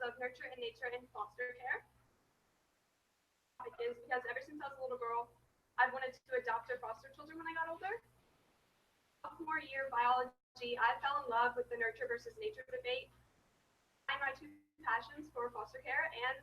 of nurture and nature in foster care. Is because ever since I was a little girl, I wanted to adopt or foster children when I got older. Sophomore year biology, I fell in love with the nurture versus nature debate. I my two passions for foster care and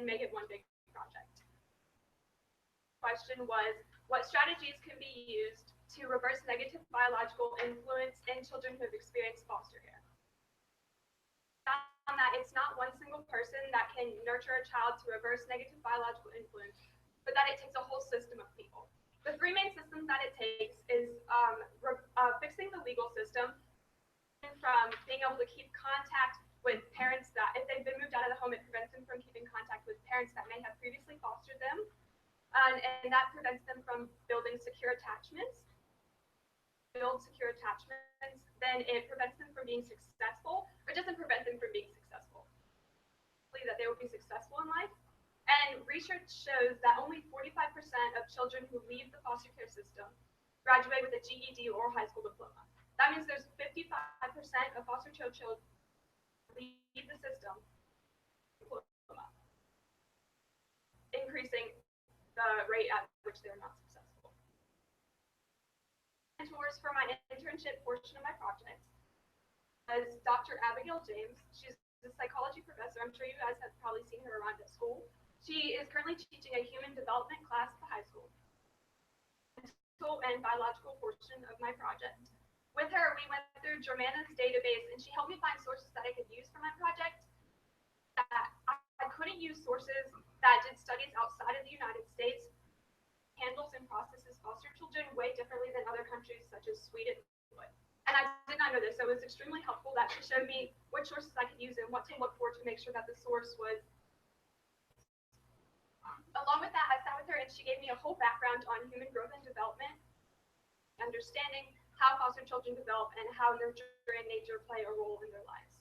make it one big project. The question was, what strategies can be used to reverse negative biological influence in children who have experienced foster care? Found that it's not one single person that can nurture a child to reverse negative biological influence, but that it takes a whole system of people. The three main systems that it takes is fixing the legal system, from being able to keep contact with parents that, if they've been moved out of the home, it prevents them from keeping contact with parents that may have previously fostered them, and that prevents them from building secure attachments. Build secure attachments, then it prevents them from being successful, or doesn't prevent them from being successful. That they will be successful in life. And research shows that only 45% of children who leave the foster care system graduate with a GED or high school diploma. That means there's 55% of foster care children leave the system diploma, increasing the rate at which they're not successful. Mentors for my internship portion of my project was Dr. Abigail James. She's a psychology professor. I'm sure you guys have probably seen her around at school. She is currently teaching a human development class at the high school. Mental and biological portion of my project. With her, we went through Germana's database, and she helped me find sources that I could use for my project. I couldn't use sources that did studies outside of the United States. Handles and processes foster children way differently than other countries such as Sweden would. And I did not know this, so it was extremely helpful that she showed me which sources I could use and what to look for to make sure that the source was. Along with that, I sat with her and she gave me a whole background on human growth and development, understanding how foster children develop and how nurture and nature play a role in their lives.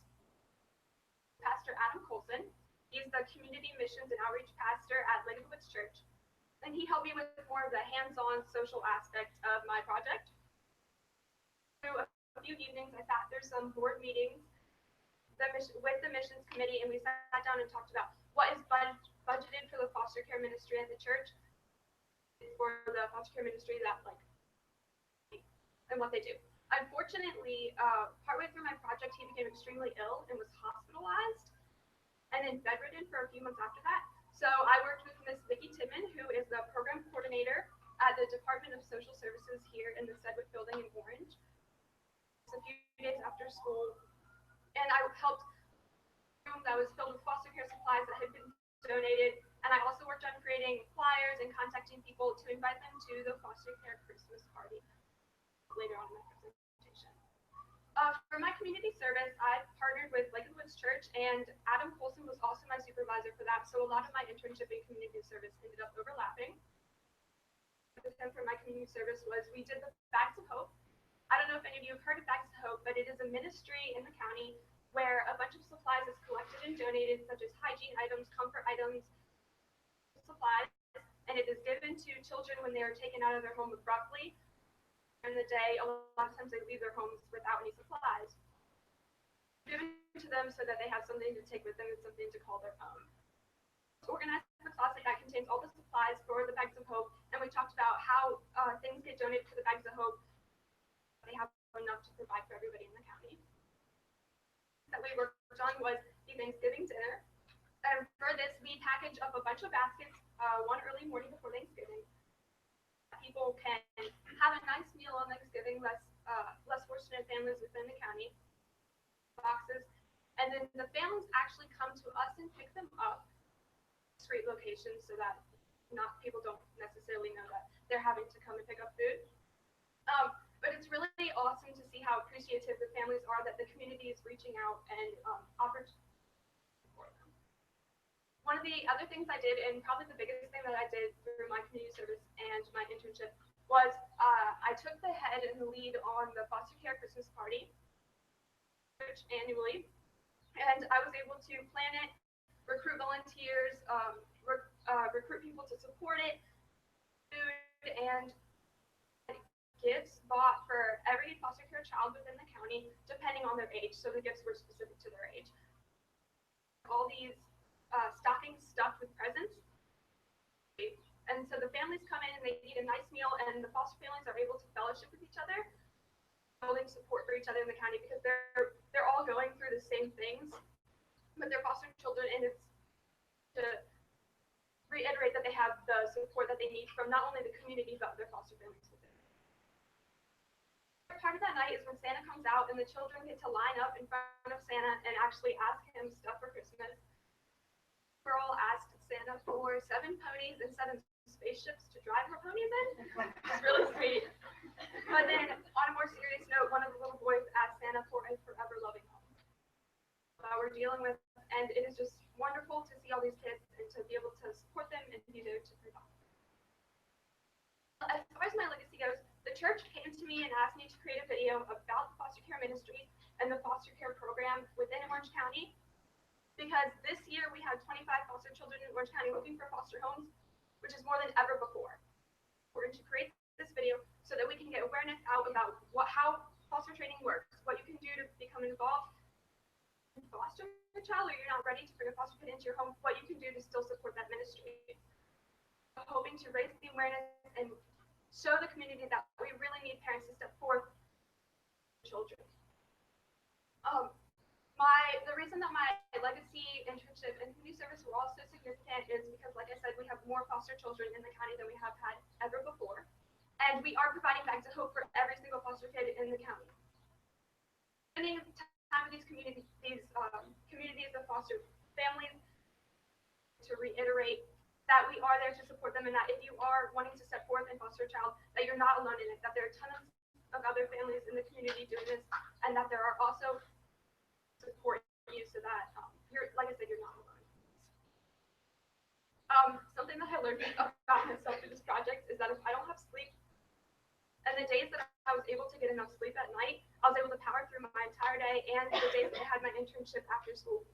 Pastor Adam Colson, he's the community missions and outreach pastor at Lincolnwood's Church. And he helped me with more of the hands-on social aspect of my project. Through a few evenings, I sat through some board meetings with the missions committee, and we sat down and talked about what is budgeted for the foster care ministry at the church, for the foster care ministry that and what they do. Unfortunately, partway through my project, he became extremely ill and was hospitalized, and then bedridden for a few months after that. So I worked with Miss Vicki Tidman, who is the program coordinator at the Department of Social Services here in the Sedgwick building in Orange. A few days after school, and I helped a room that was filled with foster care supplies that had been donated, and I also worked on creating flyers and contacting people to invite them to the foster care Christmas party later on in my presentation. For my community service, I partnered with Lincolnwood's Church, and Adam Colson was also my supervisor for that, so a lot of my internship in community service ended up overlapping. With him for my community service was we did the Bags of Hope. I don't know if any of you have heard of Bags of Hope, but it is a ministry in the county where a bunch of supplies is collected and donated, such as hygiene items, comfort items, supplies, and it is given to children when they are taken out of their home abruptly. In the day, a lot of times they leave their homes without any supplies. Given to them so that they have something to take with them and something to call their own. Organized the closet that contains all the supplies for the Bags of Hope, and we talked about how things get donated to the Bags of Hope. They have enough to provide for everybody in the county. That we worked on was the Thanksgiving dinner. And for this, we packaged up a bunch of baskets one early morning before Thanksgiving. People can have a nice meal on Thanksgiving, less fortunate families within the county. Boxes, and then the families actually come to us and pick them up at street locations so that people don't necessarily know that they're having to come and pick up food. But it's really awesome to see how appreciative the families are that the community is reaching out and offering for them. One of the other things I did, and probably the biggest thing that I did through my community service and my internship, was I took the head and the lead on the foster care Christmas party annually, and I was able to plan it, recruit volunteers, recruit people to support it, food and gifts bought for every foster care child within the county, depending on their age. So the gifts were specific to their age. presents. And so the families come in and they eat a nice meal, and the foster families are able to fellowship with each other, building support for each other in the county because they're all going through the same things, but they're foster children, and it's to reiterate that they have the support that they need from not only the community but their foster families. Part of that night is when Santa comes out and the children get to line up in front of Santa and actually ask him stuff for Christmas. We're all asked Santa for 7 ponies and 7 spaceships to drive her ponies in. It's really sweet. But then, on a more serious note, one of the little boys asked Santa for a forever loving home. We're dealing with, and it is just wonderful to see all these kids and to be able to support them and be there to provide. As far as my legacy goes, the church came to me and asked me to create a video about the foster care ministry and the foster care program within Orange County, because this year we had 25 foster children in Orange County looking for foster homes, which is more than ever before. We're going to create this video so that we can get awareness out about how foster training works, what you can do to become involved in foster a child, or you're not ready to bring a foster kid into your home, what you can do to still support that ministry. I'm hoping to raise the awareness and show the community that we really need parents to step forth for children. The reason that my legacy, internship, and community service were all so significant is because, like I said, we have more foster children in the county than we have had ever before. And we are providing back to hope for every single foster kid in the county. Spending time with these communities of foster families to reiterate that we are there to support them, and that if you are wanting to step forth and foster a child, that you're not alone in it, that there are tons of other families in the community doing this, and that there are also support you so that you're, like I said, you're not alone. Something that I learned about myself through this project is that if I don't have sleep, and the days that I was able to get enough sleep at night, I was able to power through my entire day, and the days that I had my internship after school.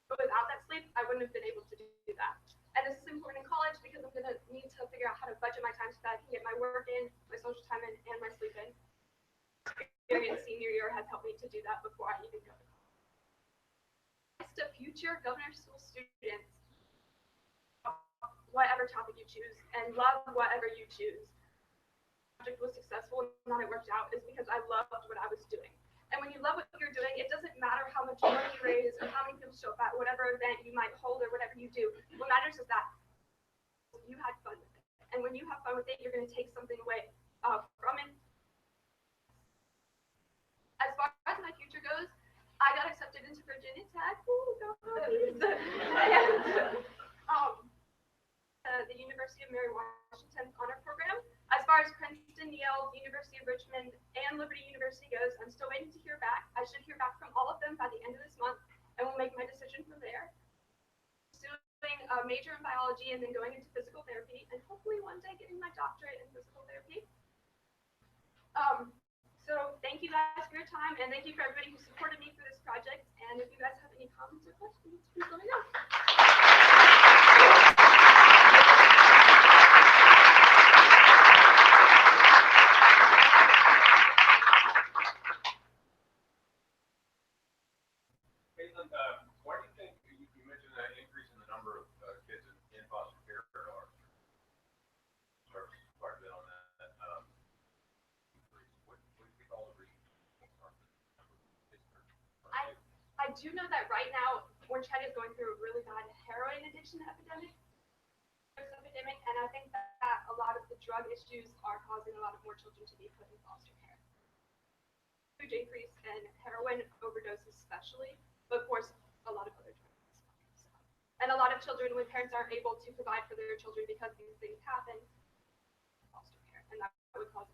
But without that sleep, I wouldn't have been able to do that. And this is important in college because I'm going to need to figure out how to budget my time so that I can get my work in, my social time in, and my sleep in. Experience senior year has helped me to do that before I even go to college. To future Governor School students, whatever topic you choose, and love whatever you choose. The project was successful and that it worked out is because I loved what I was doing. And when you love what you're doing, it doesn't matter how much money you raise or how many people show up at whatever event you might hold or whatever you do. What matters is that you had fun with it. And when you have fun with it, you're going to take something away from it. As far as my future goes, I got accepted into Virginia Tech. Ooh, go Hokies. And the University of Mary Washington's honor program. As far as Princeton, Yale, University of Richmond, and Liberty University goes, I'm still waiting to hear back. I should hear back from all of them by the end of this month, and we'll make my decision from there. Doing a major in biology and then going into physical therapy, and hopefully one day getting my doctorate in physical therapy. So thank you guys for your time, and thank you for everybody who supported me for this project. And if you guys have any comments or questions, please let me know. Why do you think you mentioned that increase in the number of kids in foster care are quite a bit on that? What do you think all the reasons are? I do know that right now Orange County is going through a really bad heroin addiction epidemic, and I think that a lot of the drug issues are causing a lot of more children to be put in foster care. Huge increase in heroin overdoses especially, but of course a lot of other drugs. So, and a lot of children when parents aren't able to provide for their children because these things happen, foster care, and that would cause